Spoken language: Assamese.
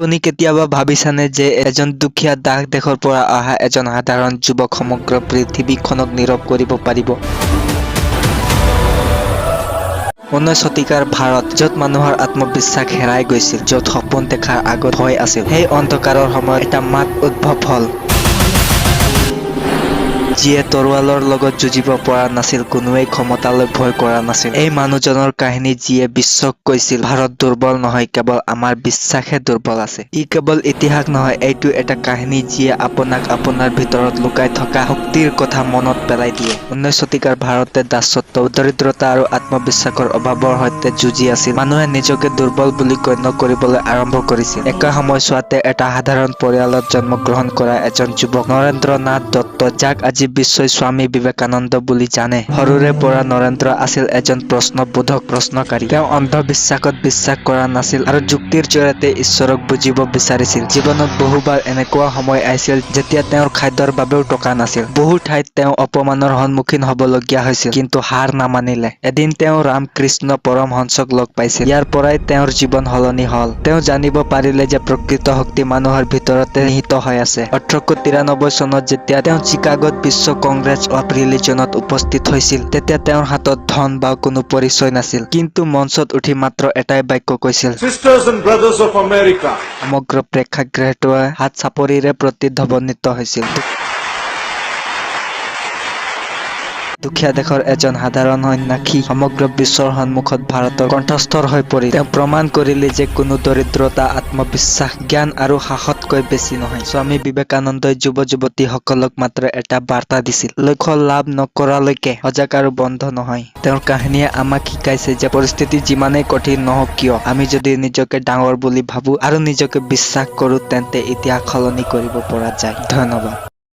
আপুনি কেতিয়াবা ভাবিছানে যে এজন দুখীয়া দেশৰ পৰা অহা এজন সাধাৰণ যুৱক সমগ্ৰ পৃথিৱীখনক নীৰৱ কৰিব পাৰিব? 19 শতিকাৰ ভাৰত, য'ত মানুহৰ আত্মবিশ্বাস হেৰাই গৈছিল, য'ত সপোন দেখাৰ আগত ভয় আছিল, সেই অন্ধকাৰৰ সময়ত এটা মাত উদ্ভৱ হ'ল। যিয়ে তৰোৱালৰ লগত যুঁজিব পৰা নাছিল, কোনোৱেই ক্ষমতালৈ ভয় কৰা নাছিল। এই মানুহজনৰ কাহিনী যিয়ে বিশ্বক কৈছিল, ভাৰত দুৰ্বল নহয়, কেৱল আমাৰ বিশ্বাসহে দুৰ্বল আছে। ই কেৱল ইতিহাস নহয়, এইটো এটা কাহিনী যিয়ে আপোনাক আপোনাৰ ভিতৰত লুকাই থকা শক্তিৰ কথা মনত পেলাই দিয়ে। 19 শতিকাৰ ভাৰতে দাসত্ব, দৰিদ্ৰতা আৰু আত্মবিশ্বাসৰ অভাৱৰ সৈতে যুঁজি আছিল। মানুহে নিজকে দুৰ্বল বুলি গণ্য কৰিবলৈ আৰম্ভ কৰিছিল। একে সময়ছোৱাতে এটা সাধাৰণ পৰিয়ালত জন্মগ্ৰহণ কৰা এজন যুৱক, নৰেন্দ্ৰ নাথ দত্ত, যাক আজি বিশ্বই স্বামী বিবেকানন্দ বুলি জানে। সৰুৰে পৰা নৰেন্দ্ৰ আছিল এজন প্ৰশ্নবোধক প্ৰশ্নকাৰী। তেওঁ অন্ধবিশ্বাসত বিশ্বাস কৰা নাছিল আৰু যুক্তিৰ জৰিয়তে ঈশ্বৰক বুজিব বিচাৰিছিল। জীৱনত বহুবাৰ এনেকুৱা সময় আহিছিল যেতিয়া তেওঁৰ খাদ্যৰ বাবেও টকা নাছিল। বহু ঠাইত তেওঁ অপমানৰ সন্মুখীন হ'বলগীয়া হৈছিল, কিন্তু হাৰ নামানিলে। এদিন তেওঁ ৰামকৃষ্ণ পৰমহংসক লগ পাইছিল। ইয়াৰ পৰাই তেওঁৰ জীৱন সলনি হ'ল। তেওঁ জানিব পাৰিলে যে প্ৰকৃত শক্তি মানুহৰ ভিতৰতে নিহিত হৈ আছে। 1893 চনত যেতিয়া তেওঁ চিকাগোত বিশ্ব কংগ্ৰেছ অফ ৰিলিজনত উপস্থিত হৈছিল, তেতিয়া তেওঁৰ হাতত ধন বা কোনো পৰিচয় নাছিল, কিন্তু মঞ্চত উঠি মাত্ৰ এটাই বাক্য কৈছিল, Sisters and brothers of America. সমগ্ৰ প্ৰেক্ষাগৃহটোৱে হাত চাপৰিৰে প্ৰতিধ্বনিত হৈছিল। দুখীয়া দেশৰ এজন সাধাৰণ সন্যাসী সমগ্ৰ বিশ্বৰ সন্মুখত ভাৰতৰ কণ্ঠস্বৰ হৈ পৰিল। তেওঁ প্ৰমাণ কৰিলে যে কোনো দৰিদ্ৰতা, আত্মবিশ্বাস, জ্ঞান আৰু সাহসতকৈ বেছি নহয়। স্বামী বিবেকানন্দই যুৱ-যুৱতীসকলক মাত্ৰ এটা বাৰ্তা দিছিল, লক্ষ্য লাভ নকৰালৈকে সজাগ আৰু বন্ধ নহয়। তেওঁৰ কাহিনীয়ে আমাক শিকাইছে যে পৰিস্থিতি যিমানেই কঠিন নহওক কিয়, আমি যদি নিজকে ডাঙৰ বুলি ভাবো আৰু নিজকে বিশ্বাস কৰো, তেন্তে ইতিহাস সলনি কৰিব পৰা যায়। ধন্যবাদ।